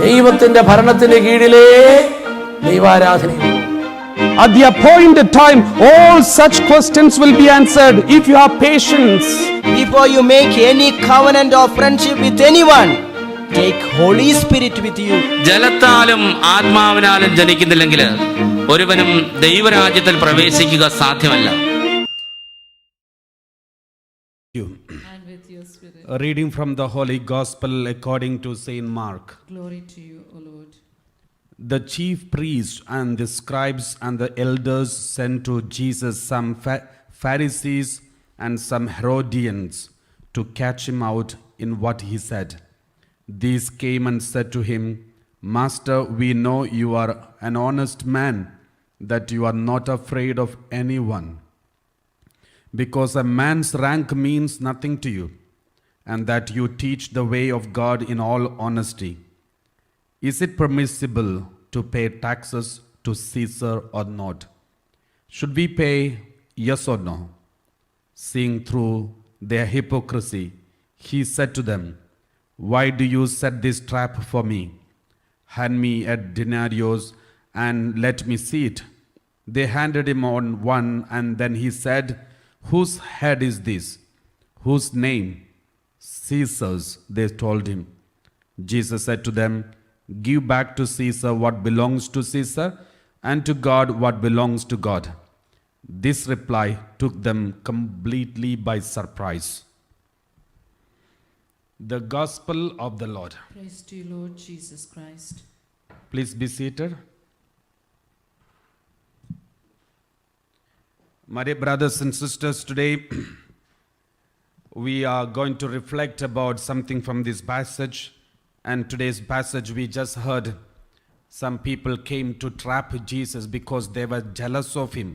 ദൈവത്തിന്റെ ഭരണത്തിന്റെ കീഴിലേ ദൈവാരാധനയുള്ളൂ. At the appointed time, all such questions will be answered if you have patience. Before you make any covenant or friendship with anyone, take Holy Spirit with you. ജലത്താലും ആത്മാവിനാലും ജനിക്കുന്നില്ലെങ്കിൽ ഒരുവനും ദൈവരാജ്യത്തിൽ പ്രവേശിക്കുക സാധ്യമല്ല. And with your spirit. A reading from the Holy Gospel according to Saint Mark. Glory to you, O Lord. The chief priests and the scribes and the elders sent to Jesus some Pharisees and some Herodians to catch him out in what he said. These came and said to him, Master, we know you are an honest man, that you are not afraid of anyone, because a man's rank means nothing to you, and that you teach the way of God in all honesty. Is it permissible to pay taxes to Caesar or not? Should we pay, yes or no? Seeing through their hypocrisy, he said to them, Why do you set this trap for me? Hand me a denarius and let me see it. They handed him on one, and then he said, Whose head is this? Whose name? Caesar's, they told him. Jesus said to them, Give back to Caesar what belongs to Caesar, and to God what belongs to God. This reply took them completely by surprise. The Gospel of the Lord. Praise to you, Lord Jesus Christ. Please be seated. My dear brothers and sisters, today we are going to reflect about something from this passage. And today's passage we just heard, some people came to trap Jesus because they were jealous of him.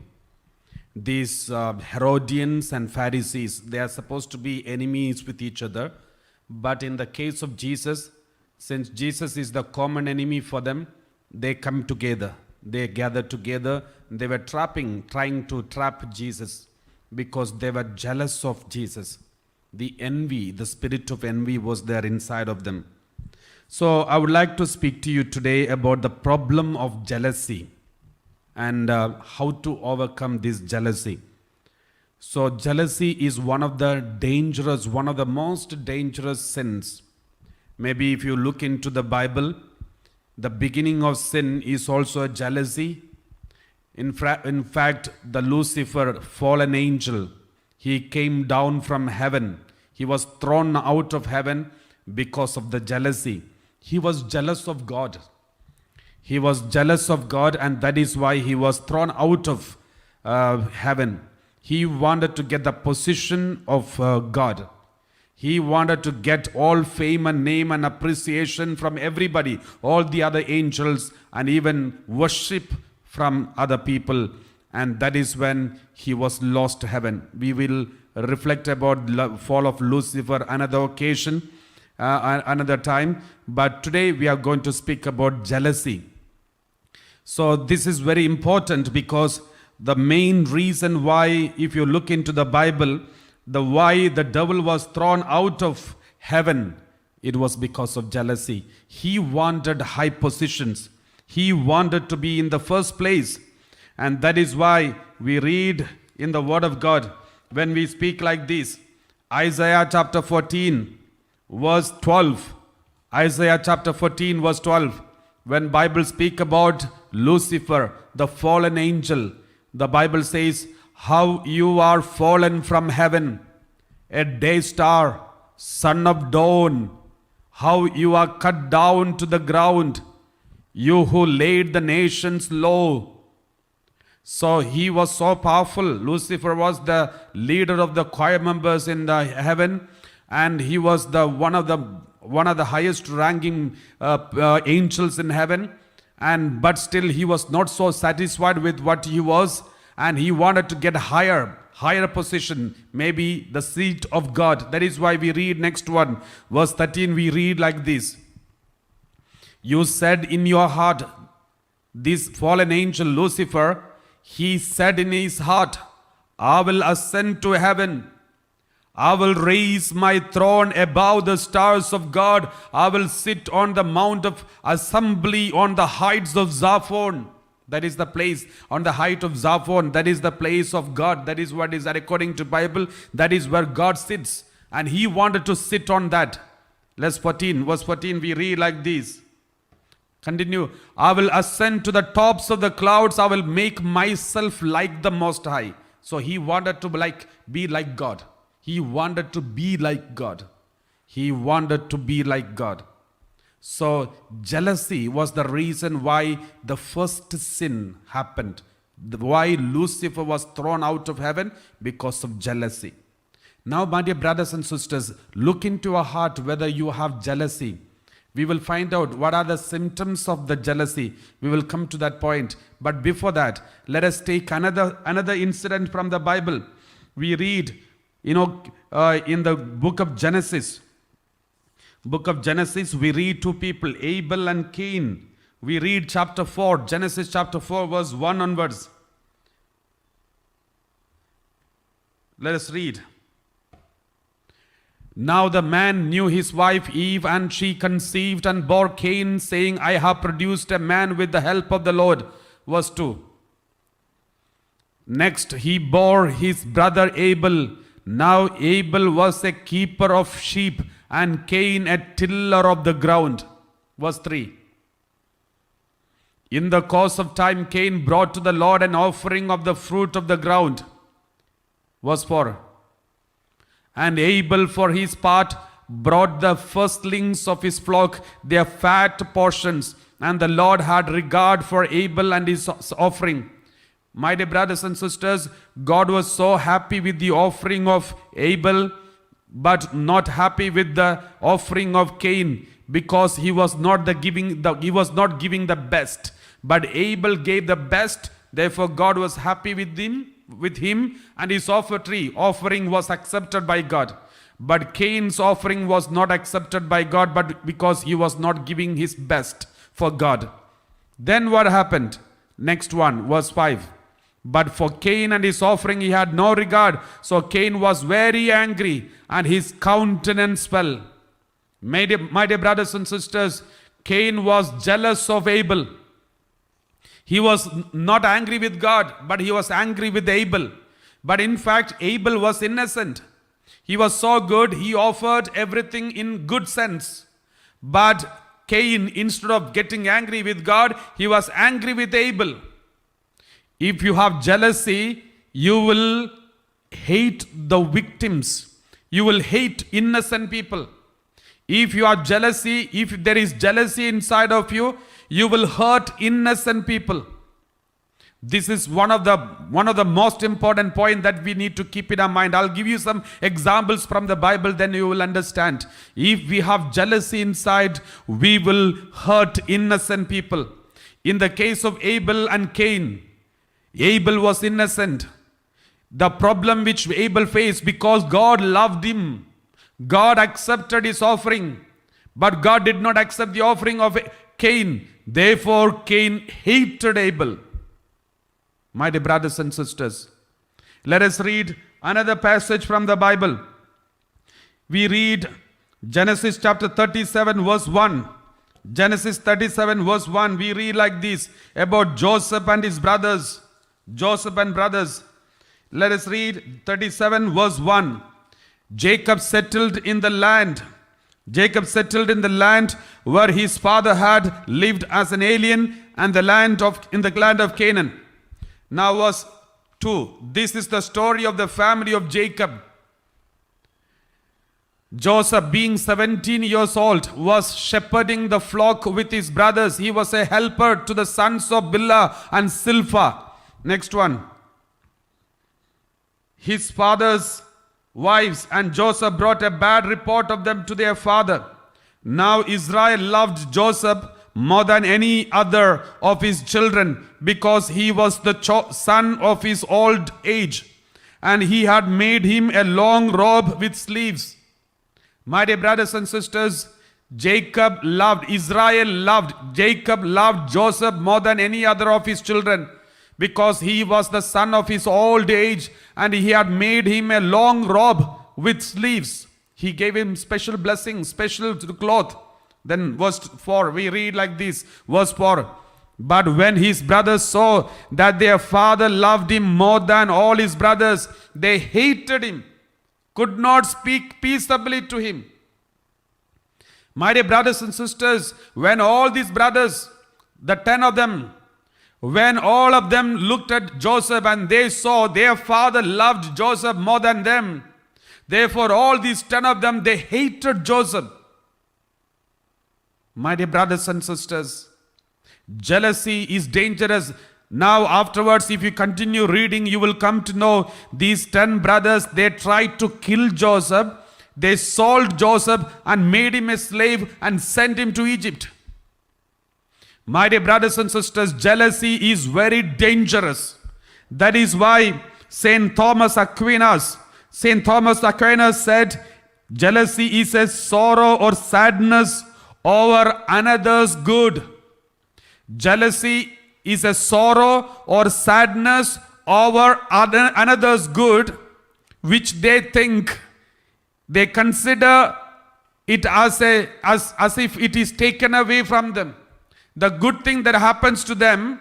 These Herodians and Pharisees, they are supposed to be enemies with each other. But in the case of Jesus, since Jesus is the common enemy for them, they come together. They gather together. They were trying to trap Jesus because they were jealous of Jesus. The envy, the spirit of envy was there inside of them. So I would like to speak to you today about the problem of jealousy and how to overcome this jealousy. So jealousy is one of the most dangerous sins. Maybe if you look into the Bible, the beginning of sin is also a jealousy. In fact, the Lucifer, fallen angel, he came down from heaven. He was thrown out of heaven because of the jealousy. He was jealous of God. He was jealous of God, and that is why he was thrown out of heaven. He wanted to get the position of God. He wanted to get all fame and name and appreciation from everybody, all the other angels, and even worship from other people. And that is when he was lost heaven. We will reflect about the fall of Lucifer another occasion. Another time, but today we are going to speak about jealousy. So this is very important because the main reason why, if you look into the Bible, why the devil was thrown out of heaven, it was because of jealousy. He wanted high positions. He wanted to be in the first place, and that is why we read in the Word of God when we speak like this. Isaiah chapter 14 verse 12. Isaiah chapter 14 verse 12. When Bible speak about Lucifer, the fallen angel, the Bible says, How you are fallen from heaven, a day star, son of dawn. How you are cut down to the ground, you who laid the nations low. So he was so powerful. Lucifer was the leader of the choir members in the heaven. And he was one of the highest ranking angels in heaven, but still he was not so satisfied with what he was, and he wanted to get higher position, maybe the seat of God. That is why we read next one, verse 13, we read like this. You said in your heart, this fallen angel Lucifer, he said in his heart, I will ascend to heaven. I will raise my throne above the stars of God. I will sit on the mount of assembly on the heights of Zaphon. That is the place on the height of Zaphon. That is the place of God. That is what is according to Bible. That is where God sits. And he wanted to sit on that. Verse 14 we read like this. Continue. I will ascend to the tops of the clouds. I will make myself like the Most High. So he wanted to be like God. He wanted to be like God. He wanted to be like God. So jealousy was the reason why the first sin happened. Why Lucifer was thrown out of heaven? Because of jealousy. Now, my dear brothers and sisters, look into your heart whether you have jealousy. We will find out what are the symptoms of the jealousy. We will come to that point. But before that, let us take another incident from the Bible. We read, in the book of Genesis. Book of Genesis, we read two people, Abel and Cain. We read chapter 4, Genesis chapter 4, verse 1 onwards. Let us read. Now the man knew his wife Eve, and she conceived and bore Cain, saying, I have produced a man with the help of the Lord. Verse 2. Next, he bore his brother Abel. Now Abel was a keeper of sheep, and Cain a tiller of the ground. Verse 3. In the course of time, Cain brought to the Lord an offering of the fruit of the ground. Verse 4. And Abel for his part brought the firstlings of his flock, their fat portions, and the Lord had regard for Abel and his offering. My dear brothers and sisters, God was so happy with the offering of Abel, but not happy with the offering of Cain, because he was not giving the best. But Abel gave the best. Therefore, God was happy with him, and his offering was accepted by God. But Cain's offering was not accepted by God, but because he was not giving his best for God. Then what happened? Next one, verse 5. But for Cain and his offering he had no regard. So Cain was very angry, and his countenance fell. My dear brothers and sisters, Cain was jealous of Abel. He was not angry with God, but he was angry with Abel. But in fact, Abel was innocent. He was so good, he offered everything in good sense. But Cain, instead of getting angry with God, he was angry with Abel. If you have jealousy, you will hate the victims. You will hate innocent people. If you have jealousy, if there is jealousy inside of you, you will hurt innocent people. This is one of the most important points that we need to keep in our mind. I'll give you some examples from the Bible, then you will understand. If we have jealousy inside, we will hurt innocent people. In the case of Abel and Cain, Abel was innocent. The problem which Abel faced, because God loved him, God accepted his offering, but God did not accept the offering of Cain. Therefore, Cain hated Abel. My dear brothers and sisters, let us read another passage from the Bible. We read Genesis chapter 37 verse 1. Genesis 37 verse 1, we read like this about Joseph and his brothers. Joseph and brothers. Let us read 37 verse 1. Jacob settled in the land. Jacob settled in the land where his father had lived as an alien, and in the land of Canaan. Now verse 2. This is the story of the family of Jacob. Joseph, being 17 years old, was shepherding the flock with his brothers. He was a helper to the sons of Bilhah and Zilpah. Next one. His father's wives and Joseph brought a bad report of them to their father. Now Israel loved Joseph more than any other of his children, because he was the son of his old age, and he had made him a long robe with sleeves. My dear brothers and sisters, Jacob loved Joseph more than any other of his children, because he was the son of his old age, and he had made him a long robe with sleeves. He gave him special blessing, special cloth. Then verse 4, we read like this, verse 4. But when his brothers saw that their father loved him more than all his brothers, they hated him, could not speak peaceably to him. My dear brothers and sisters, when all these brothers, the 10 of them, when all of them looked at Joseph and they saw their father loved Joseph more than them, therefore all these 10 of them, they hated Joseph. My dear brothers and sisters, jealousy is dangerous. Now afterwards, if you continue reading, you will come to know these 10 brothers, they tried to kill Joseph. They sold Joseph and made him a slave and sent him to Egypt. My dear brothers and sisters, jealousy is very dangerous. That is why Saint Thomas Aquinas said, jealousy is a sorrow or sadness over another's good. Jealousy is a sorrow or sadness over another's good, which they consider it as if it is taken away from them. The good thing that happens to them,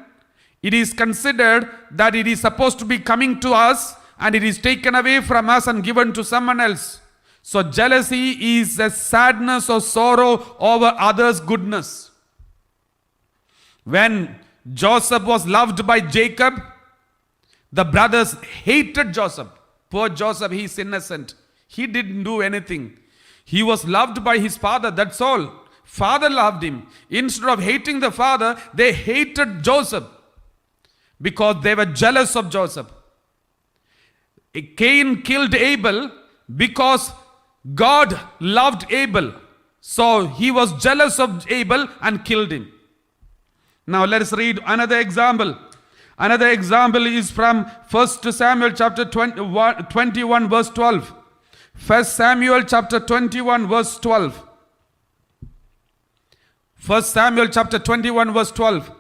it is considered that it is supposed to be coming to us and it is taken away from us and given to someone else. So jealousy is a sadness or sorrow over others' goodness. When Joseph was loved by Jacob, the brothers hated Joseph. Poor Joseph, he is innocent. He didn't do anything. He was loved by his father, that's all. Father loved him. Instead of hating the father, they hated Joseph because they were jealous of Joseph. Cain killed Abel because God loved Abel. So he was jealous of Abel and killed him. Now let us read another example. Another example is from 1 Samuel chapter 21 verse 12. 1 Samuel chapter 21 verse 12. 1 Samuel chapter 21 verse 12.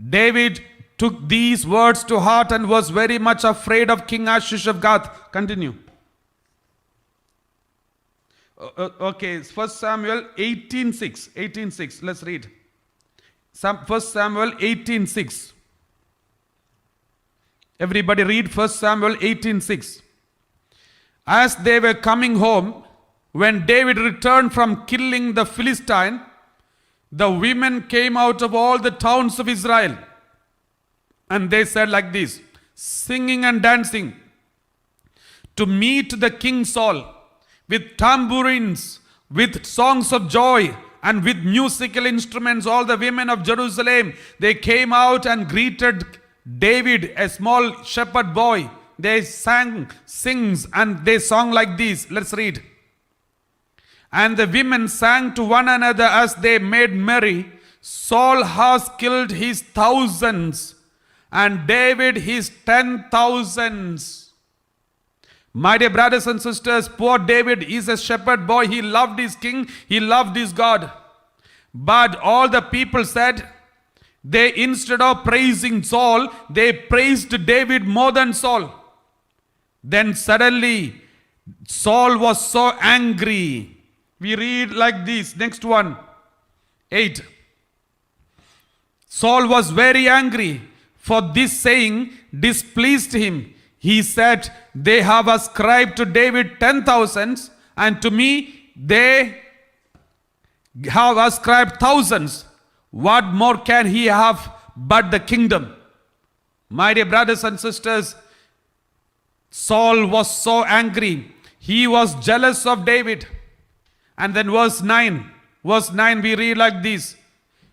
David took these words to heart and was very much afraid of King Achish of Gath. Continue. Okay, 1 Samuel 18:6. 18:6. Let's read. 1 Samuel 18:6. Everybody read 1 Samuel 18:6. As they were coming home, when David returned from killing the Philistine, the women came out of all the towns of Israel. And they said like this, singing and dancing, to meet the King Saul, with tambourines, with songs of joy, and with musical instruments. All the women of Jerusalem, they came out and greeted David, a small shepherd boy. They sings and they sung like this. Let's read. And the women sang to one another as they made merry. Saul has killed his thousands, and David his 10,000s. My dear brothers and sisters, poor David is a shepherd boy. He loved his king. He loved his God. But all the people said, they instead of praising Saul, they praised David more than Saul. Then suddenly, Saul was so angry. We read like this, next one, 8. Saul was very angry, for this saying displeased him. He said, they have ascribed to David 10,000s, and to me they have ascribed thousands. What more can he have but the kingdom? My dear brothers and sisters, Saul was so angry. He was jealous of David. And then verse 9 we read like this.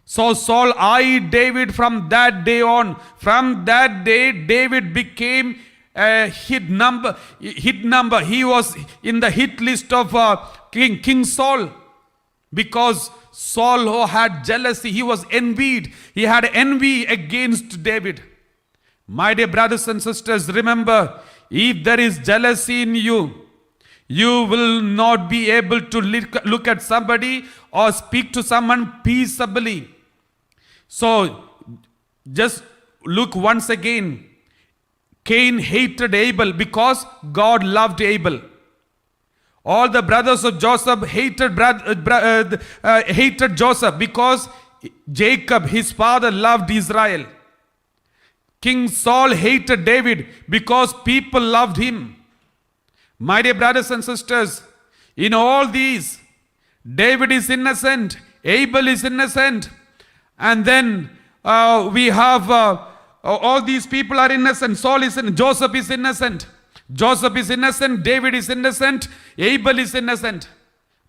So Saul eyed David from that day on. From that day, David became a hit number. He was in the hit list of King Saul, because Saul, who had jealousy, he was envied. He had envy against David. My dear brothers and sisters, remember, if there is jealousy in you, you will not be able to look at somebody or speak to someone peaceably. So, just look once again. Cain hated Abel because God loved Abel. All the brothers of Joseph hated Joseph because Jacob, his father, loved Israel. King Saul hated David because people loved him. My dear brothers and sisters, in all these, David is innocent, Abel is innocent, and then we have all these people are innocent. Saul is innocent, Joseph is innocent. Joseph is innocent, David is innocent, Abel is innocent.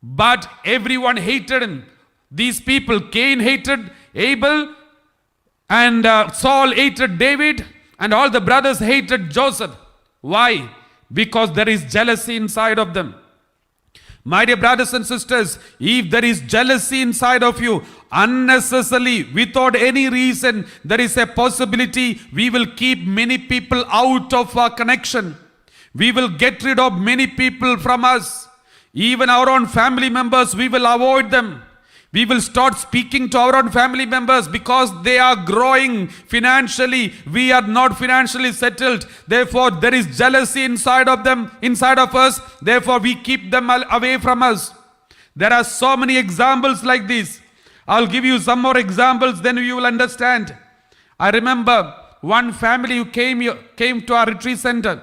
But everyone hated him. These people, Cain hated Abel, and Saul hated David, and all the brothers hated Joseph. Why? Because there is jealousy inside of them. My dear brothers and sisters, if there is jealousy inside of you, unnecessarily, without any reason, there is a possibility we will keep many people out of our connection. We will get rid of many people from us. Even our own family members, we will avoid them. We will start speaking to our own family members because they are growing financially. We are not financially settled. Therefore, there is jealousy inside of them, inside of us. Therefore, we keep them away from us. There are so many examples like this. I'll give you some more examples, then you will understand. I remember one family who came to our retreat center.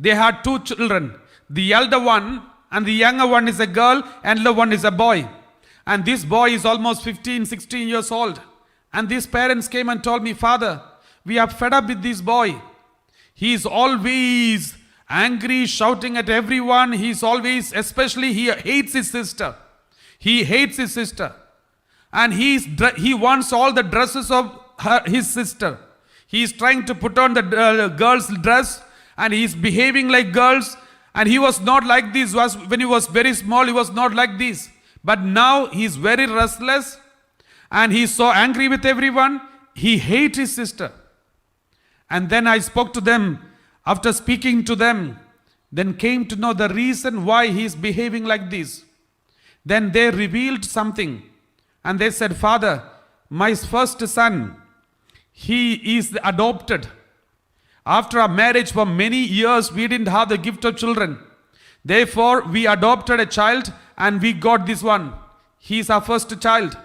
They had 2 children. The elder one and the younger one is a girl, and the one is a boy. And this boy is almost 15, 16 years old. And these parents came and told me, Father, we are fed up with this boy. He is always angry, shouting at everyone. Especially he hates his sister. He hates his sister. And he wants all the dresses of his sister. He is trying to put on the girl's dress, and he is behaving like girls. And he was not like this. When he was very small, he was not like this. But now he is very restless, and he is so angry with everyone. He hates his sister. And then I spoke to them. After speaking to them, then came to know the reason why he is behaving like this. Then they revealed something. And they said, Father, my first son, he is adopted. After our marriage for many years, we didn't have the gift of children. Therefore, we adopted a child, and we got this one. He is our first child.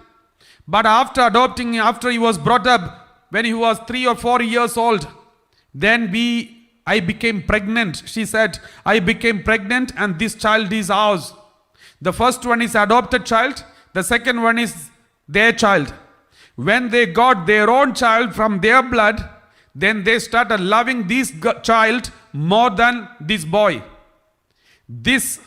But after adopting, after he was brought up, when he was 3 or 4 years old, then I became pregnant. She said, I became pregnant, and this child is ours. The first one is adopted child. The second one is their child. When they got their own child from their blood, then they started loving this child more than this boy. This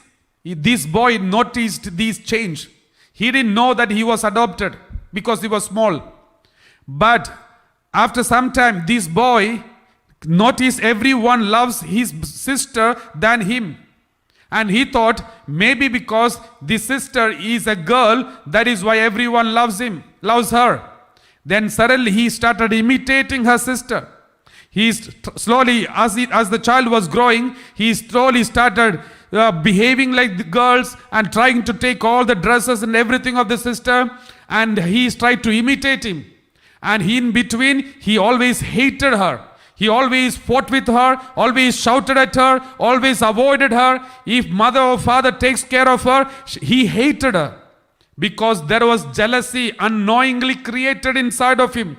boy noticed this change. He didn't know that he was adopted because he was small. But after some time, this boy noticed everyone loves his sister than him. And he thought maybe because this sister is a girl, that is why everyone loves her. Then suddenly he started imitating her sister. He slowly, as the child was growing, he slowly started behaving like the girls and trying to take all the dresses and everything of the sister, and he tried to imitate him. And in between, he always hated her. He always fought with her, always shouted at her, always avoided her. If mother or father takes care of her, he hated her because there was jealousy unknowingly created inside of him.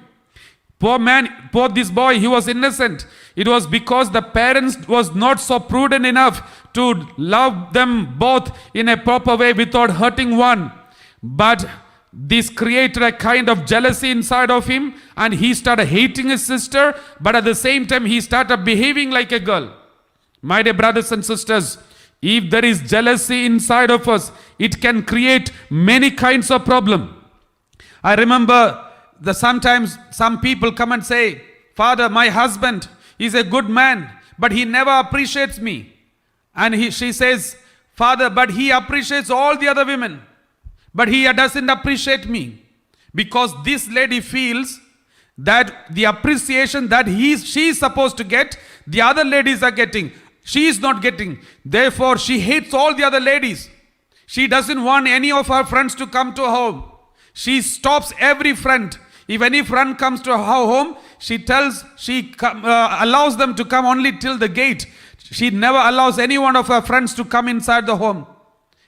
Poor this boy, he was innocent. It was because the parents was not so prudent enough to love them both in a proper way without hurting one. But this created a kind of jealousy inside of him, and he started hating his sister, but at the same time he started behaving like a girl. My dear brothers and sisters, if there is jealousy inside of us, it can create many kinds of problem. I remember sometimes some people come and say, Father, my husband is a good man, but he never appreciates me. And she says, Father, but he appreciates all the other women, but he doesn't appreciate me. Because this lady feels that the appreciation that she is supposed to get, the other ladies are getting. She is not getting. Therefore, she hates all the other ladies. She doesn't want any of her friends to come to her home. She stops every friend. If any friend comes to her home, she allows them to come only till the gate. She never allows any one of her friends to come inside the home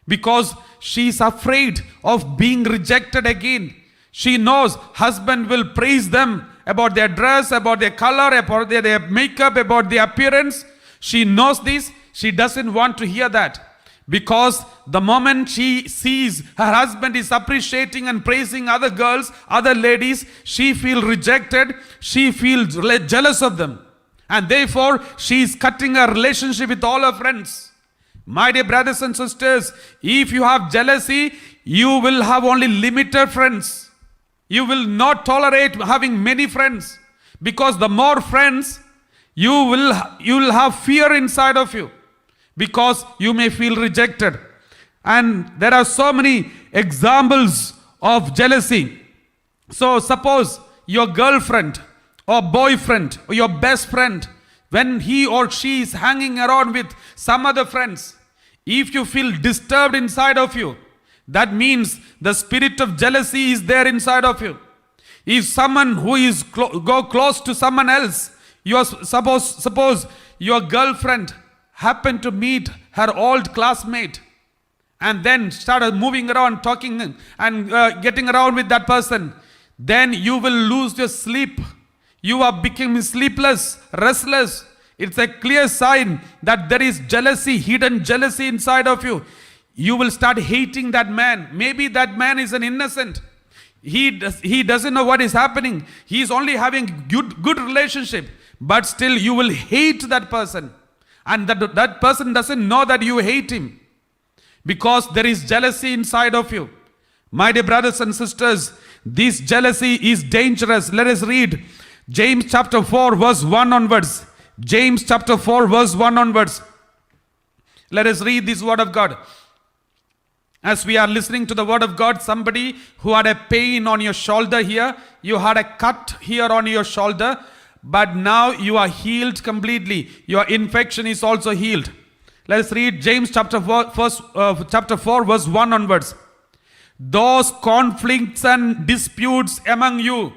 because she is afraid of being rejected again. She knows husband will praise them about their dress, about their color, about their makeup, about their appearance. She knows this. She doesn't want to hear that. Because the moment she sees her husband is appreciating and praising other girls, other ladies, she feels rejected. She feels jealous of them. And therefore, she is cutting her relationship with all her friends. My dear brothers and sisters, if you have jealousy, you will have only limited friends. You will not tolerate having many friends. Because the more friends, you will have fear inside of you. Because you may feel rejected. And there are so many examples of jealousy. So suppose your girlfriend or boyfriend or your best friend, when he or she is hanging around with some other friends, if you feel disturbed inside of you, that means the spirit of jealousy is there inside of you. If someone who is go close to someone else, suppose your girlfriend happened to meet her old classmate and then started moving around, talking and getting around with that person, then you will lose your sleep. You are becoming sleepless, restless. It's a clear sign that there is jealousy, hidden jealousy inside of you. You will start hating that man. Maybe that man is an innocent. He doesn't know what is happening. He is only having good relationship. But still you will hate that person. And that person doesn't know that you hate him. Because there is jealousy inside of you. My dear brothers and sisters, this jealousy is dangerous. Let us read James chapter 4 verse 1 onwards. James chapter 4 verse 1 onwards. Let us read this word of God. As we are listening to the word of God, somebody who had a pain on your shoulder here, you had a cut here on your shoulder, but now you are healed completely. Your infection is also healed. Let us read James chapter 4 verse 1 onwards. Those conflicts and disputes among you,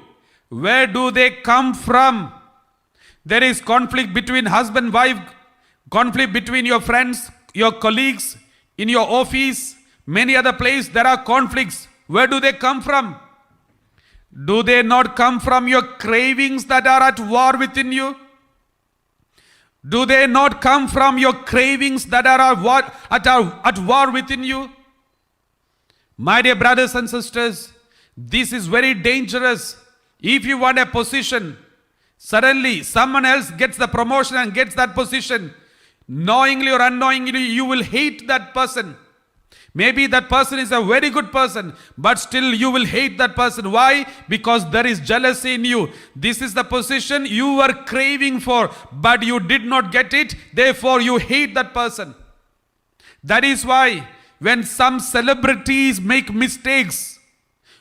where do they come from? There is conflict between husband, wife, conflict between your friends, your colleagues, in your office, many other places. There are conflicts. Where do they come from? Do they not come from your cravings that are at war within you? Do they not come from your cravings that are at war within you? My dear brothers and sisters, this is very dangerous. If you want a position, suddenly someone else gets the promotion and gets that position. Knowingly or unknowingly, you will hate that person. Maybe that person is a very good person, but still you will hate that person. Why? Because there is jealousy in you. This is the position you were craving for, but you did not get it. Therefore, you hate that person. That is why when some celebrities make mistakes,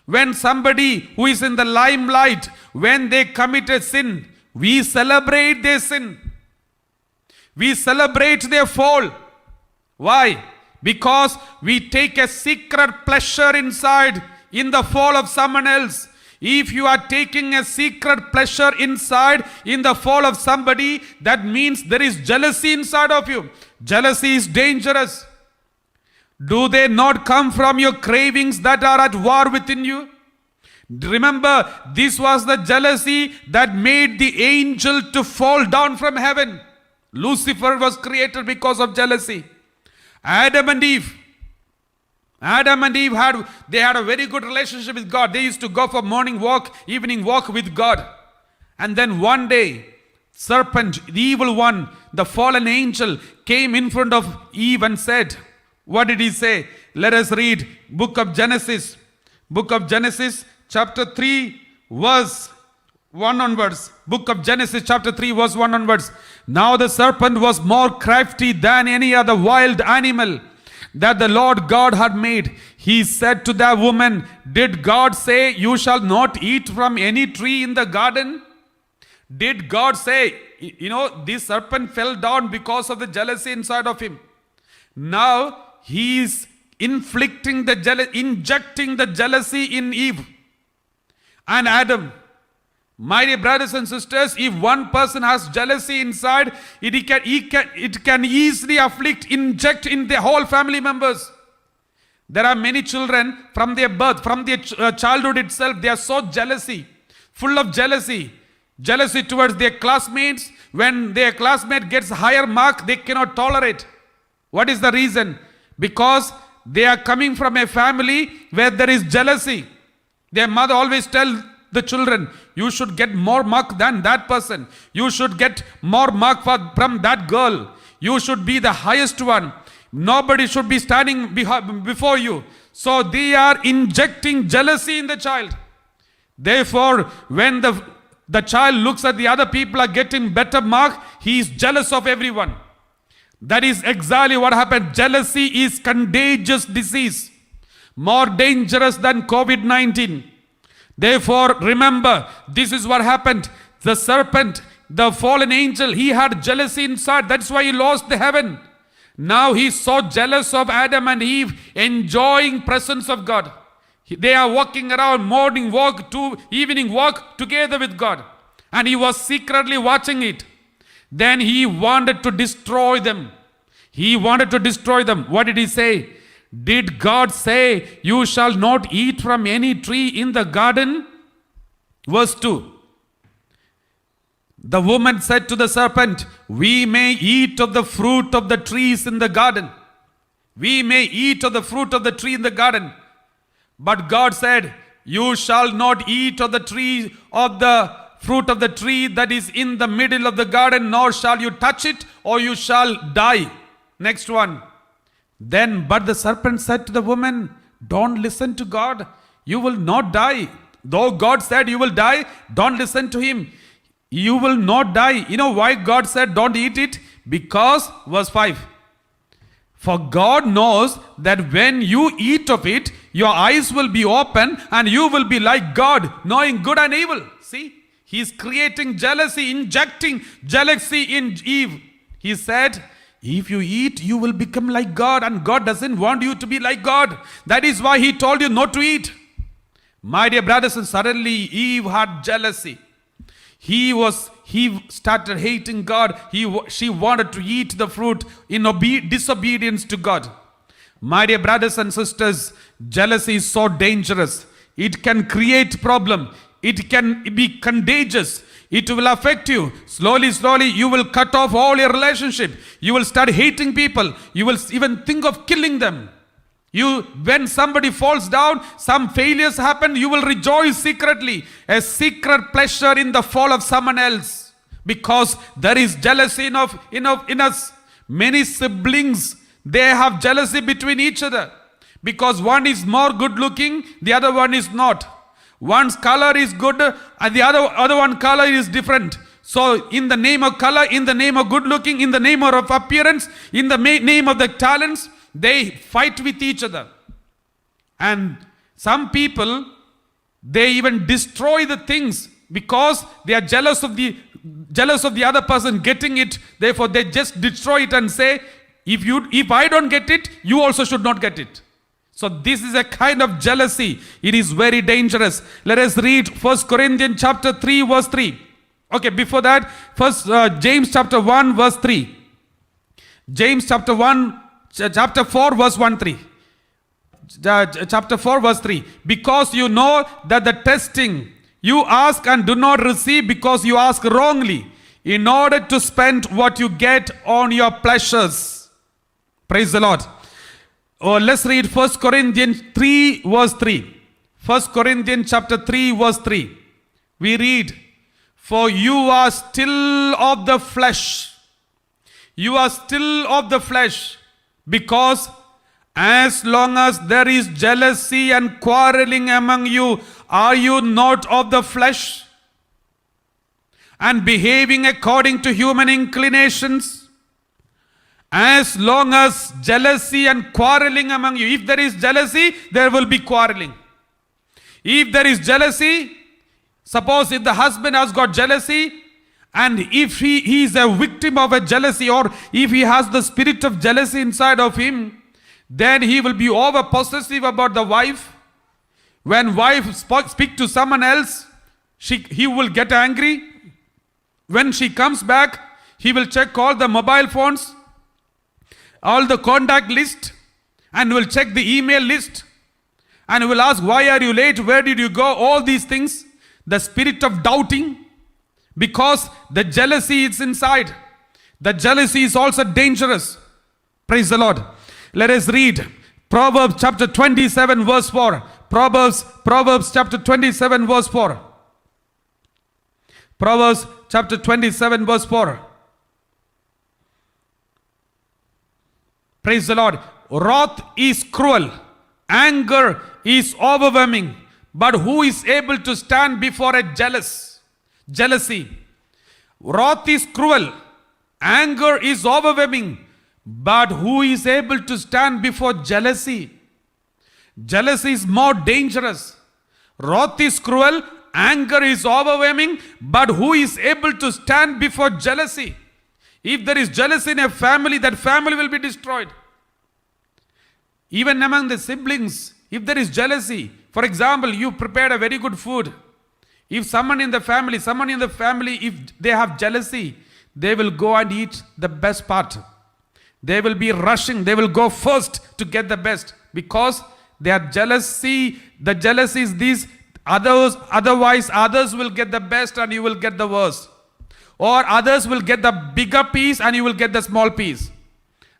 when somebody who is in the limelight, when they commit a sin, we celebrate their sin. We celebrate their fall. Why? Because we take a secret pleasure inside in the fall of someone else. If you are taking a secret pleasure inside in the fall of somebody, that means there is jealousy inside of you. Jealousy is dangerous. Do they not come from your cravings that are at war within you? Remember, this was the jealousy that made the angel to fall down from heaven. Lucifer was created because of jealousy. Adam and Eve had a very good relationship with God. They used to go for morning walk, evening walk with God. And then one day, serpent, the evil one, the fallen angel, came in front of Eve and said, what did he say? Let us read book of Genesis. Book of Genesis, chapter 3, verse 1 onwards. Book of Genesis, chapter 3, verse 1 onwards. Now the serpent was more crafty than any other wild animal that the Lord God had made. He said to the woman, did God say you shall not eat from any tree in the garden? Did God say, this serpent fell down because of the jealousy inside of him. Now he is injecting the jealousy in Eve. and Adam. My dear brothers and sisters, if one person has jealousy inside, it can easily inject in the whole family members. There are many children from their birth, from their childhood itself, they are so full of jealousy towards their classmates. When their classmate gets higher mark, they cannot tolerate. What is the reason? Because they are coming from a family where there is jealousy. Their mother always tells the children, you should get more mark than that person. You should get more mark from that girl. You should be the highest one. Nobody should be standing before you. So they are injecting jealousy in the child. Therefore, when the child looks at the other people are getting better mark, he is jealous of everyone. That is exactly what happened. Jealousy is contagious disease, more dangerous than COVID-19. Therefore, remember, this is what happened. The serpent, the fallen angel, he had jealousy inside. That's why he lost the heaven. Now he's so jealous of Adam and Eve, enjoying presence of God. They are walking around, morning walk to evening walk together with God. And he was secretly watching it. Then he wanted to destroy them. What did he say? Did God say, you shall not eat from any tree in the garden? Verse 2. The woman said to the serpent, we may eat of the fruit of the trees in the garden. We may eat of the fruit of the tree in the garden. But God said, you shall not eat of the tree of the fruit of the tree that is in the middle of the garden, nor shall you touch it, or you shall die. Next one. But the serpent said to the woman, don't listen to God. You will not die. Though God said you will die, don't listen to him. You will not die. You know why God said don't eat it? Because, verse 5. For God knows that when you eat of it, your eyes will be open and you will be like God, knowing good and evil. See, he's creating jealousy, injecting jealousy in Eve. He said, if you eat, you will become like God, and God doesn't want you to be like God. That is why he told you not to eat. My dear brothers, and suddenly Eve had jealousy. He started hating God. She wanted to eat the fruit in disobedience to God. My dear brothers and sisters, jealousy is so dangerous. It can create problem. It can be contagious. It will affect you. Slowly, you will cut off all your relationship. You will start hating people. You will even think of killing them. When somebody falls down, some failures happen, you will rejoice secretly. A secret pleasure in the fall of someone else. Because there is jealousy in us. Many siblings, they have jealousy between each other. Because one is more good looking, the other one is not. One's color is good and the other one color is different. So in the name of color, in the name of good looking, in the name of appearance, in the name of the talents, they fight with each other. And some people, they even destroy the things because they are jealous of the other person getting it. Therefore they just destroy it and say, if I don't get it, you also should not get it. So this is a kind of jealousy. It is very dangerous. Let us read 1 Corinthians chapter 3 verse 3. Okay, before that, James chapter 1 verse 3. James chapter 4 verse 1-3. Chapter 4 verse 3. Because you know that the testing you ask and do not receive because you ask wrongly, in order to spend what you get on your pleasures. Praise the Lord. Let's read 1 Corinthians 3 verse 3. 1 Corinthians chapter 3 verse 3. We read, for you are still of the flesh. You are still of the flesh, because as long as there is jealousy and quarreling among you, are you not of the flesh? And behaving according to human inclinations? As long as jealousy and quarreling among you. If there is jealousy, there will be quarreling. If there is jealousy, suppose if the husband has got jealousy, and if he is a victim of a jealousy, or if he has the spirit of jealousy inside of him, then he will be over possessive about the wife. When wife speak to someone else, he will get angry. When she comes back, he will check all the mobile phones, all the contact list, and will check the email list, and will ask, why are you late? Where did you go? All these things. The spirit of doubting, because the jealousy is inside. The jealousy is also dangerous. Praise the Lord. Let us read Proverbs chapter 27 verse 4. Proverbs chapter 27 verse 4. Proverbs chapter 27 verse 4. Praise the Lord. Wrath is cruel, anger is overwhelming, but who is able to stand before a jealousy? Wrath is cruel, anger is overwhelming, but who is able to stand before jealousy? Jealousy is more dangerous. Wrath is cruel, anger is overwhelming, but who is able to stand before jealousy? If there is jealousy in a family, that family will be destroyed. Even among the siblings, if there is jealousy, for example, you prepared a very good food. If someone in the family, if they have jealousy, they will go and eat the best part. They will be rushing, they will go first to get the best, because their jealousy, the jealousy is these others, otherwise others will get the best and you will get the worst. Or others will get the bigger piece and you will get the small piece.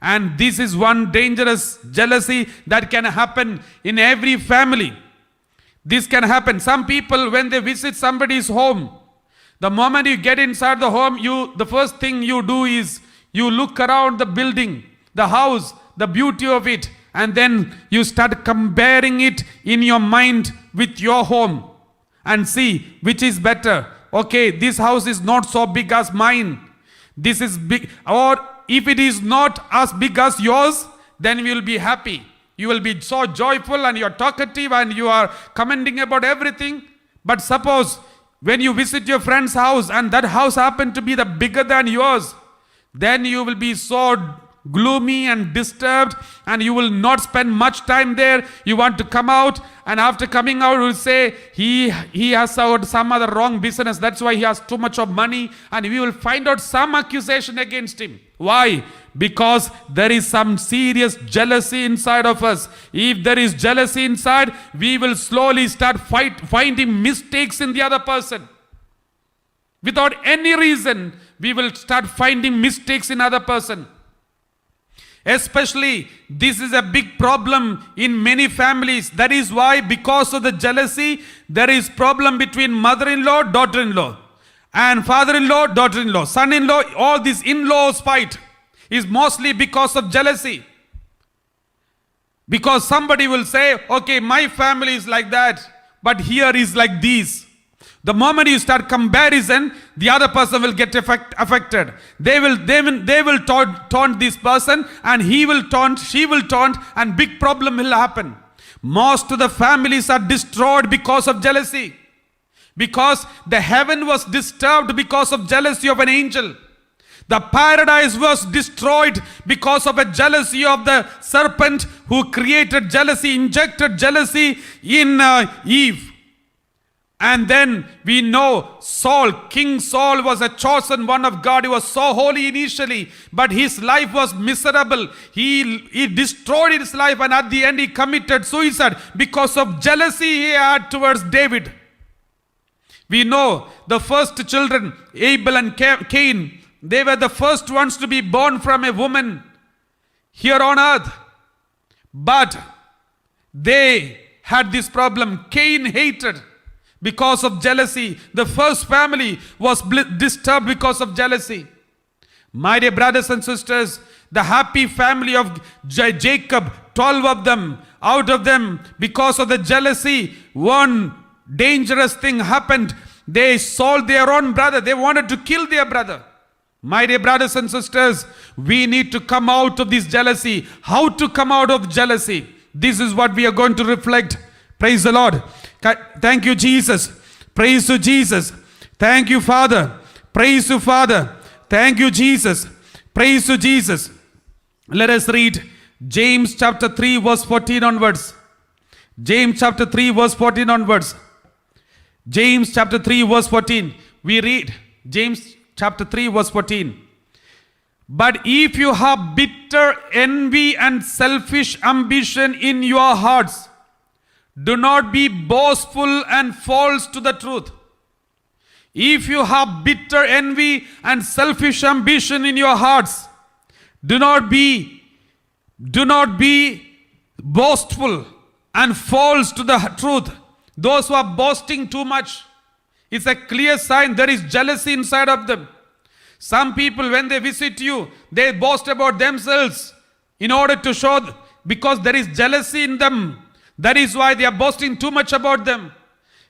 And this is one dangerous jealousy that can happen in every family. This can happen. Some people, when they visit somebody's home, the moment you get inside the home, the first thing you do is you look around the building, the house, the beauty of it, and then you start comparing it in your mind with your home and see which is better. Okay, this house is not so big as mine. This is big. Or if it is not as big as yours, then you will be happy. You will be so joyful and you are talkative and you are commenting about everything. But suppose when you visit your friend's house and that house happened to be the bigger than yours, then you will be so gloomy and disturbed and you will not spend much time there. You want to come out, and after coming out you will say he has some other wrong business, that's why he has too much of money, and we will find out some accusation against him. Why? Because there is some serious jealousy inside of us. If there is jealousy inside, we will slowly start finding mistakes in the other person. Without any reason, we will start finding mistakes in other person. Especially, this is a big problem in many families. That is why, because of the jealousy, there is problem between mother-in-law, daughter-in-law, and father-in-law, daughter-in-law, son-in-law. All these in-laws fight is mostly because of jealousy. Because somebody will say, okay, my family is like that, but here is like this. The moment you start comparison, the other person will get affected. They will taunt this person, and he will taunt, she will taunt, and big problem will happen. Most of the families are destroyed because of jealousy. Because the heaven was disturbed because of jealousy of an angel. The paradise was destroyed because of a jealousy of the serpent who created jealousy, injected jealousy in Eve. And then we know Saul, King Saul was a chosen one of God. He was so holy initially, but his life was miserable. He destroyed his life, and at the end he committed suicide because of jealousy he had towards David. We know the first children, Abel and Cain, they were the first ones to be born from a woman here on earth. But they had this problem. Cain hated because of jealousy. The first family was disturbed because of jealousy. My dear brothers and sisters, the happy family of Jacob, 12 of them, out of them, because of the jealousy, one dangerous thing happened. They sold their own brother. They wanted to kill their brother. My dear brothers and sisters, we need to come out of this jealousy. How to come out of jealousy? This is what we are going to reflect. Praise the Lord. Thank you, Jesus. Praise to Jesus. Thank you, Father. Praise to Father. Thank you, Jesus. Praise to Jesus. Let us read James chapter 3 verse 14 onwards. James chapter 3 verse 14 onwards. James chapter 3 verse 14. We read James chapter 3 verse 14. But if you have bitter envy and selfish ambition in your hearts, do not be boastful and false to the truth. If you have bitter envy and selfish ambition in your hearts, do not be boastful and false to the truth. Those who are boasting too much, it's a clear sign there is jealousy inside of them. Some people, when they visit you, they boast about themselves in order to show, because there is jealousy in them. That is why they are boasting too much about them.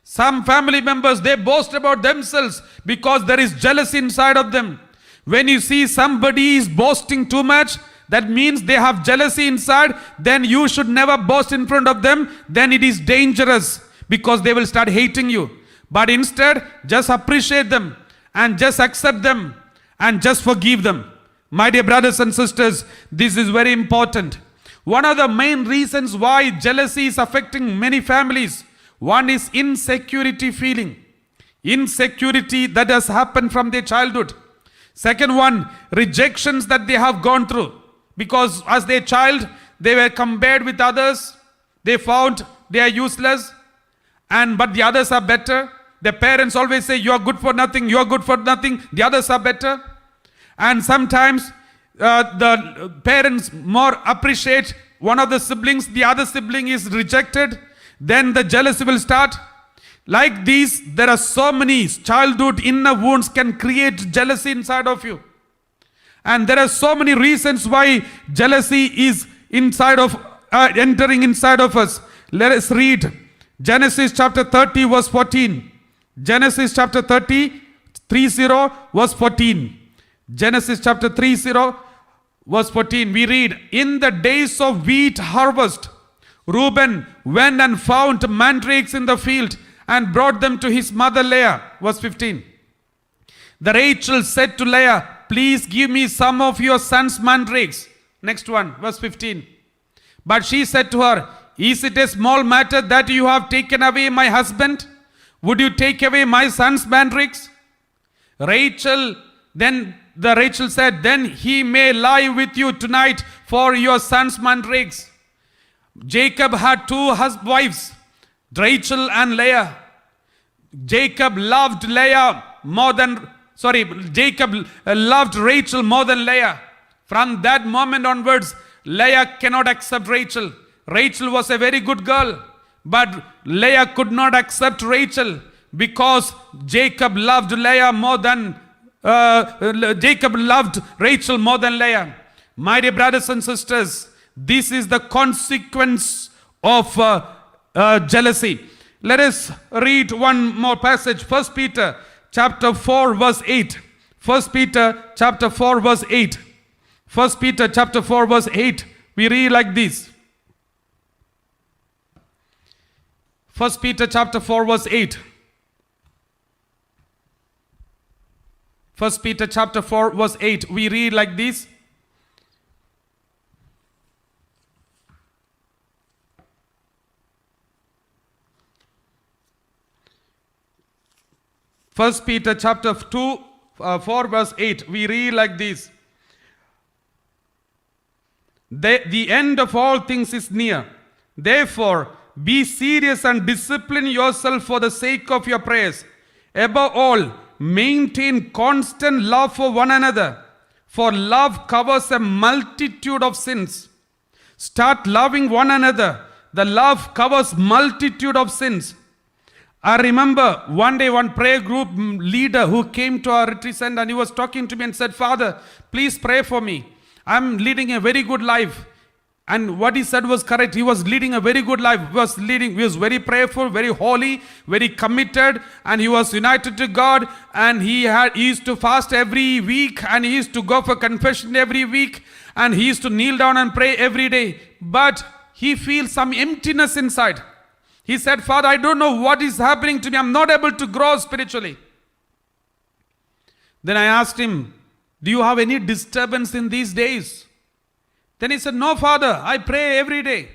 Some family members, they boast about themselves because there is jealousy inside of them. When you see somebody is boasting too much, that means they have jealousy inside. Then you should never boast in front of them. Then it is dangerous, because they will start hating you. But instead, just appreciate them and just accept them and just forgive them. My dear brothers and sisters, this is very important. One of the main reasons why jealousy is affecting many families, one is insecurity feeling. Insecurity that has happened from their childhood. Second one, rejections that they have gone through. Because as their child, they were compared with others. They found they are useless. But the others are better. The parents always say, you are good for nothing, you are good for nothing. The others are better. And sometimes the parents more appreciate one of the siblings, the other sibling is rejected. Then the jealousy will start. Like these, there are so many childhood inner wounds can create jealousy inside of you. And there are so many reasons why jealousy is entering inside of us. Let us read Genesis chapter 30 verse 14. Genesis chapter 30 verse 14. Genesis chapter 30 verse 14. We read, in the days of wheat harvest, Reuben went and found mandrakes in the field and brought them to his mother Leah. Verse 15. The Rachel said to Leah, please give me some of your son's mandrakes. Next one, verse 15. But she said to her, is it a small matter that you have taken away my husband? Would you take away my son's mandrakes? Rachel said, then he may lie with you tonight for your son's mandrakes. Jacob had two wives, Rachel and Leah. Jacob loved Rachel more than Leah. From that moment onwards, Leah cannot accept Rachel. Rachel was a very good girl, but Leah could not accept Rachel because Jacob loved Rachel more than Leah. My dear brothers and sisters, this is the consequence of jealousy. Let us read one more passage. 1 Peter chapter 4 verse 8. 1 Peter chapter 4 verse 8. 1 Peter chapter 4 verse 8. We read like this. 1 Peter chapter 4 verse 8. 1 Peter chapter 4 verse 8. We read like this. First Peter chapter 4 verse 8. We read like this. The end of all things is near. Therefore, be serious and discipline yourself for the sake of your prayers. Above all, maintain constant love for one another, for love covers a multitude of sins. Start loving one another. The love covers multitude of sins. I remember one day one prayer group leader who came to our retreat center and he was talking to me and said, Father, please pray for me. I'm leading a very good life. And what he said was correct. He was leading a very good life. He was very prayerful, very holy, very committed, and he was united to God. And he used to fast every week, and he used to go for confession every week, and he used to kneel down and pray every day. But he feels some emptiness inside. He said, Father, I don't know what is happening to me. I'm not able to grow spiritually. Then I asked him, do you have any disturbance in these days? Then he said, no, Father, I pray every day.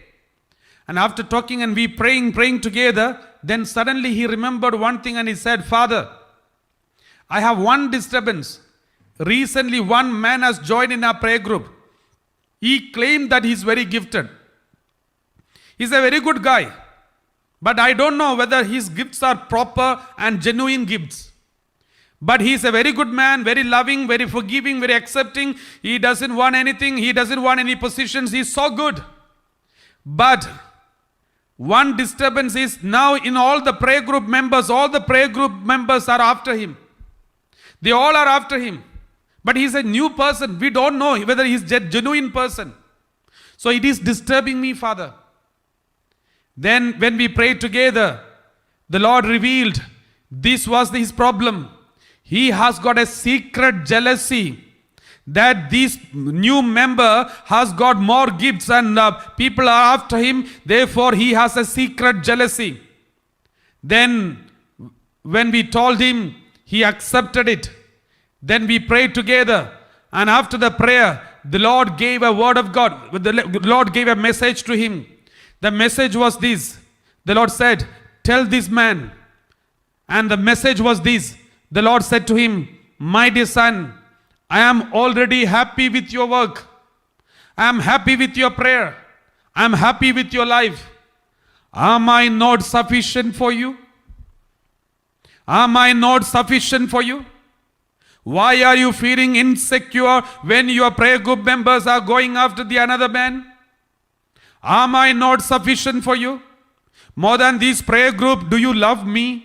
And after talking and we praying together, then suddenly he remembered one thing and he said, Father, I have one disturbance. Recently, one man has joined in our prayer group. He claimed that he's very gifted. He's a very good guy. But I don't know whether his gifts are proper and genuine gifts. But he's a very good man, very loving, very forgiving, very accepting. He doesn't want anything. He doesn't want any positions. He's so good. But one disturbance is now in all the prayer group members are after him. They all are after him. But he's a new person. We don't know whether he's a genuine person. So it is disturbing me, Father. Then when we prayed together, the Lord revealed this was his problem. He has got a secret jealousy that this new member has got more gifts and people are after him. Therefore, he has a secret jealousy. Then when we told him, he accepted it. Then we prayed together. And after the prayer, the Lord gave a word of God. The Lord gave a message to him. The message was this. The Lord said, tell this man. And the message was this. The Lord said to him, my dear son, I am already happy with your work. I am happy with your prayer. I am happy with your life. Am I not sufficient for you? Am I not sufficient for you? Why are you feeling insecure when your prayer group members are going after the another man? Am I not sufficient for you? More than this prayer group, do you love me?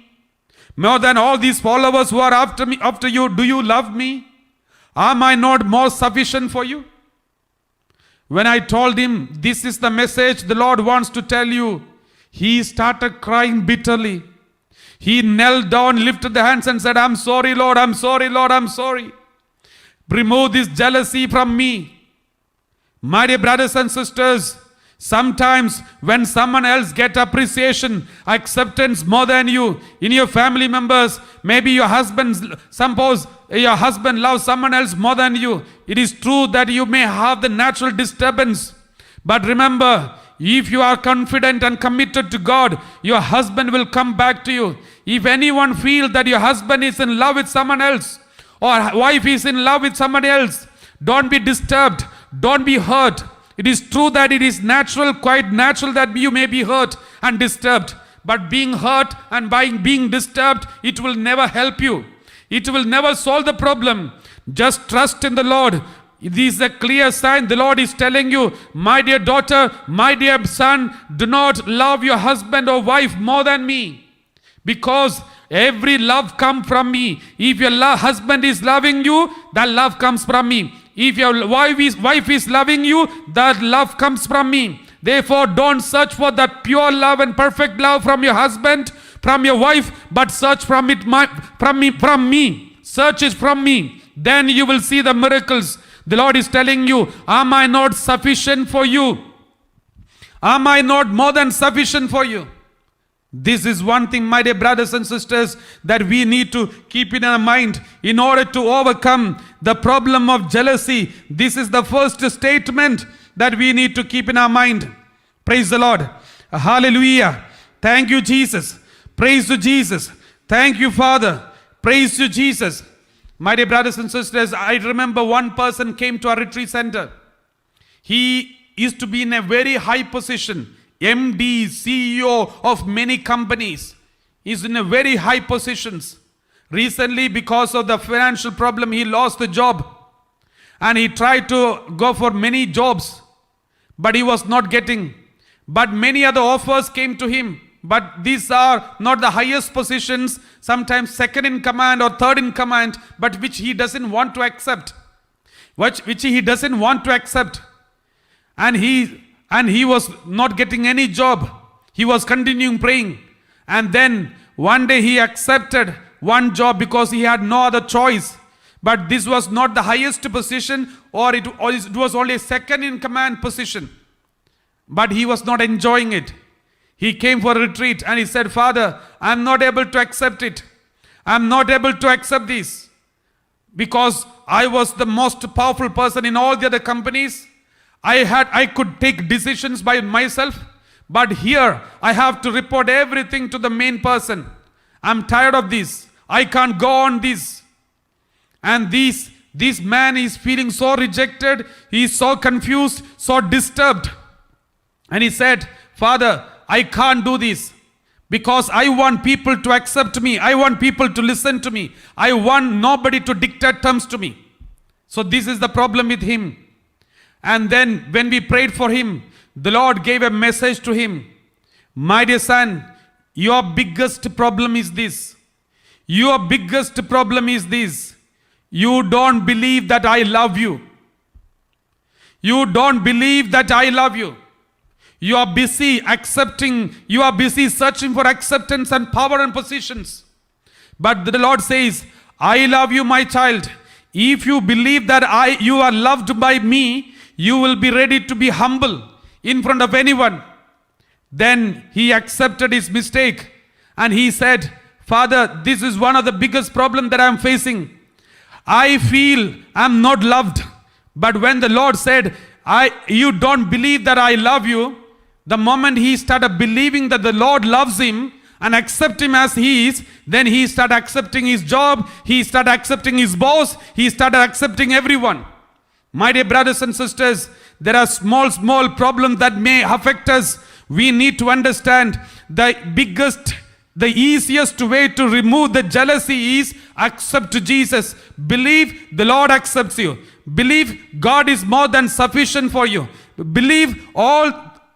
More than all these followers who are after you, do you love me? Am I not more sufficient for you? When I told him, this is the message the Lord wants to tell you, he started crying bitterly. He knelt down, lifted the hands and said, I'm sorry, Lord, I'm sorry, Lord, I'm sorry. Remove this jealousy from me. My dear brothers and sisters, sometimes when someone else gets appreciation, acceptance more than you, in your family members, maybe your husband, suppose your husband loves someone else more than you. It is true that you may have the natural disturbance. But remember, if you are confident and committed to God, your husband will come back to you. If anyone feels that your husband is in love with someone else, or wife is in love with somebody else, don't be disturbed, don't be hurt. It is true that it is natural, quite natural that you may be hurt and disturbed. But being hurt and being disturbed, it will never help you. It will never solve the problem. Just trust in the Lord. This is a clear sign. The Lord is telling you, my dear daughter, my dear son, do not love your husband or wife more than me. Because every love comes from me. If your husband is loving you, that love comes from me. If your wife is loving you, that love comes from me. Therefore, don't search for that pure love and perfect love from your husband, from your wife, but search from me. Search it from me. Then you will see the miracles. The Lord is telling you, am I not sufficient for you? Am I not more than sufficient for you? This is one thing, my dear brothers and sisters, that we need to keep in our mind in order to overcome the problem of jealousy. This is the first statement that we need to keep in our mind. Praise the Lord. Hallelujah. Thank you, Jesus. Praise to Jesus. Thank you, Father. Praise to Jesus. My dear brothers and sisters, I remember one person came to our retreat center. He used to be in a very high position. MD, CEO of many companies. He's in a very high positions. Recently, because of the financial problem, he lost the job. And he tried to go for many jobs. But he was not getting. But many other offers came to him. But these are not the highest positions, sometimes second in command or third in command, but which he doesn't want to accept. Which he doesn't want to accept. And he was not getting any job. He was continuing praying. And then one day he accepted one job because he had no other choice. But this was not the highest position, or it was only a second in command position. But he was not enjoying it. He came for a retreat and he said, Father, I'm not able to accept it. I'm not able to accept this. Because I was the most powerful person in all the other companies. I could take decisions by myself. But here, I have to report everything to the main person. I'm tired of this. I can't go on this. And this man is feeling so rejected. He is so confused, so disturbed. And he said, Father, I can't do this because I want people to accept me. I want people to listen to me. I want nobody to dictate terms to me. So this is the problem with him. And then when we prayed for him, the Lord gave a message to him. My dear son, your biggest problem is this. Your biggest problem is this. You don't believe that I love you. You don't believe that I love you. You are busy accepting, you are busy searching for acceptance and power and positions. But the Lord says, I love you, my child. If you believe that you are loved by me, you will be ready to be humble in front of anyone. Then he accepted his mistake and he said, Father, this is one of the biggest problems that I am facing. I feel I am not loved. But when the Lord said, you don't believe that I love you, the moment he started believing that the Lord loves him and accept him as he is, then he started accepting his job, he started accepting his boss, he started accepting everyone. My dear brothers and sisters, there are small problems that may affect us. We need to understand the easiest way to remove the jealousy is accept Jesus. Believe the Lord accepts you. Believe God is more than sufficient for you. Believe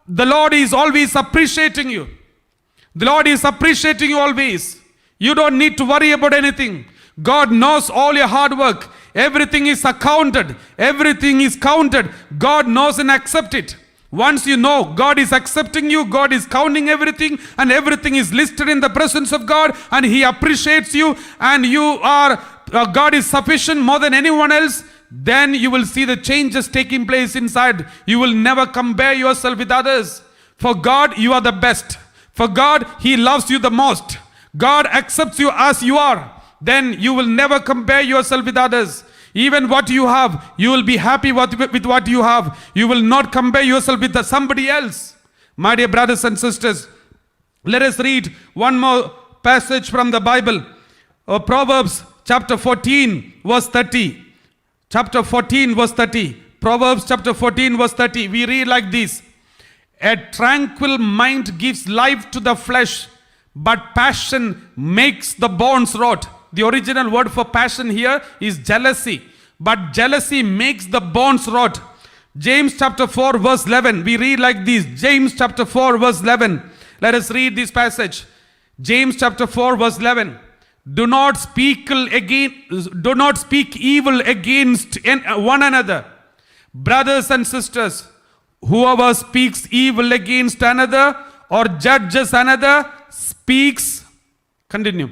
the Lord is always appreciating you. The Lord is appreciating you always. You don't need to worry about anything. God knows all your hard work. Everything is accounted. Everything is counted. God knows and accepts it. Once you know God is accepting you, God is counting everything, and everything is listed in the presence of God, and He appreciates you, and you are God is sufficient more than anyone else, then you will see the changes taking place inside. You will never compare yourself with others. For God, you are the best. For God, He loves you the most. God accepts you as you are. Then you will never compare yourself with others. Even what you have, you will be happy with what you have. You will not compare yourself with somebody else. My dear brothers and sisters, let us read one more passage from the Bible. Proverbs chapter 14 verse 30. Chapter 14 verse 30. Proverbs chapter 14 verse 30. We read like this. A tranquil mind gives life to the flesh, but passion makes the bones rot. The original word for passion here is jealousy. But jealousy makes the bones rot. James chapter 4 verse 11. We read like this. James chapter 4 verse 11. Let us read this passage. James chapter 4 verse 11. Do not speak evil against one another. Brothers and sisters, whoever speaks evil against another or judges another speaks, continue,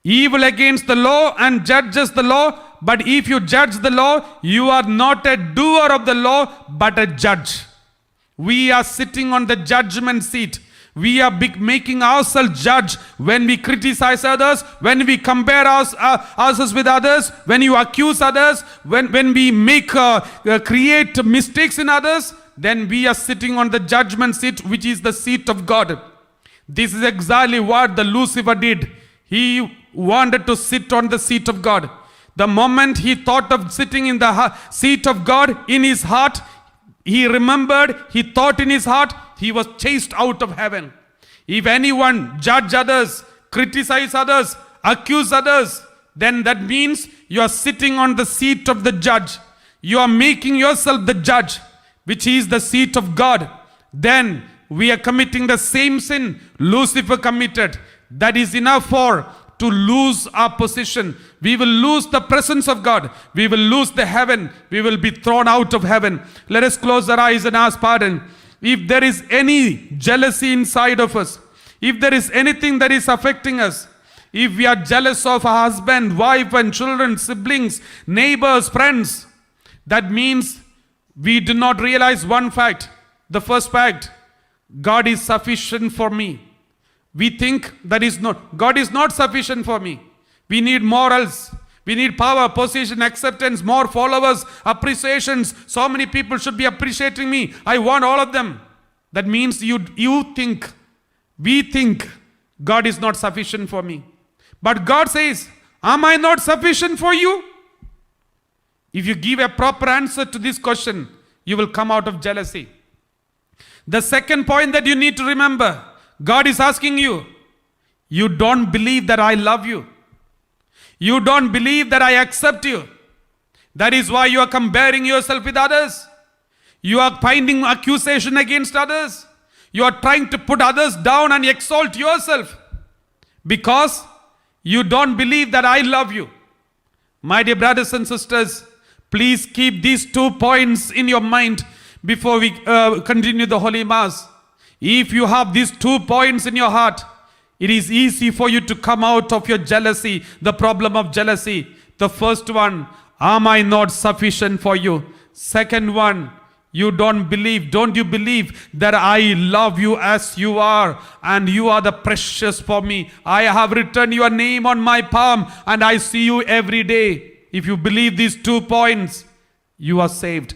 evil against the law and judges the law. But if you judge the law, you are not a doer of the law, but a judge. We are sitting on the judgment seat. We are making ourselves judge when we criticize others, when we compare ourselves with others, when you accuse others, when we create mistakes in others, then we are sitting on the judgment seat, which is the seat of God. This is exactly what the Lucifer did. He wanted to sit on the seat of God. The moment he thought of sitting in the seat of God in his heart, he remembered, he thought in his heart, he was chased out of heaven. If anyone judge others, criticize others, accuse others, then that means you are sitting on the seat of the judge. You are making yourself the judge, which is the seat of God. Then we are committing the same sin Lucifer committed. That is enough to lose our position. We will lose the presence of God. We will lose the heaven. We will be thrown out of heaven. Let us close our eyes and ask pardon. If there is any jealousy inside of us, if there is anything that is affecting us, if we are jealous of our husband, wife and children, siblings, neighbors, friends, that means we do not realize one fact. The first fact, God is sufficient for me. We think God is not sufficient for me. We need morals. We need power, position, acceptance, more followers, appreciations. So many people should be appreciating me. I want all of them. That means you think, we think God is not sufficient for me. But God says, am I not sufficient for you? If you give a proper answer to this question, you will come out of jealousy. The second point that you need to remember, God is asking you, you don't believe that I love you. You don't believe that I accept you. That is why you are comparing yourself with others. You are finding accusation against others. You are trying to put others down and exalt yourself. Because you don't believe that I love you. My dear brothers and sisters, please keep these 2 points in your mind before we continue the Holy Mass. If you have these 2 points in your heart, it is easy for you to come out of your jealousy, the problem of jealousy. The first one, am I not sufficient for you? Second one, don't you believe that I love you as you are and you are the precious for me. I have written your name on my palm and I see you every day. If you believe these 2 points, you are saved.